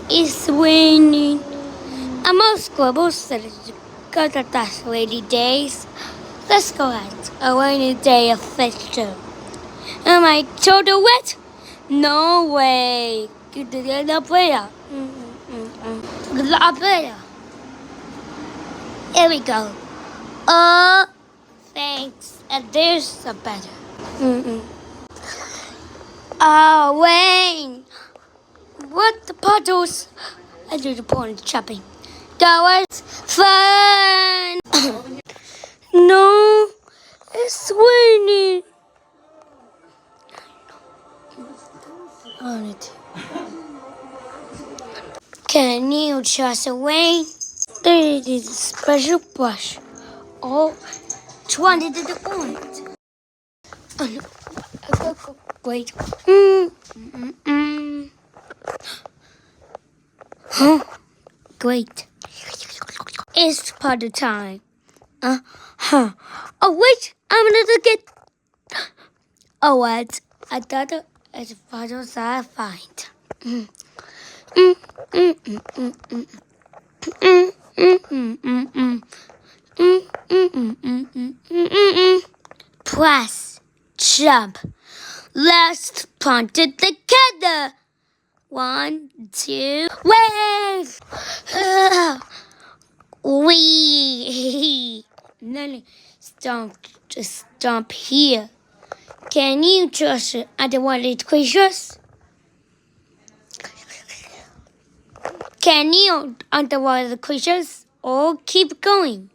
It's raining. I'm all squibbles that is good at that rainy days. Let's go out. A rainy day adventure. Am I total wet? No way. La playa. La playa. Here we go. Oh, thanks. And there's a better. Oh, Wayne. What the puddles? I do the point shopping. That was fun. No, it's raining. On it. Can you trust Wayne? There is a special brush. Oh, 20 to the point. Oh no. Wait. Huh? Great. It's party time. Oh wait, I'm gonna get. Oh what? I thought it's puzzles I find. Press, jump. Let's punt it together. 1, 2, wave! Wee! Then just stomp here. Can you trust underwater creatures? Can you underwater creatures? Or keep going?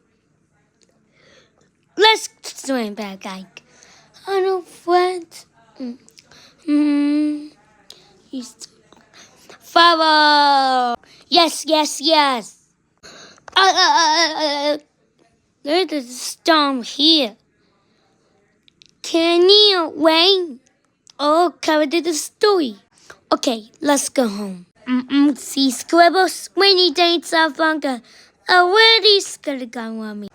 Let's swim back like I don't friends. Follow. Yes. There's a storm here. Can you wait? Oh, cover the story. Okay, let's go home. See scribbles. Rainy days are longer. Already gonna go on me.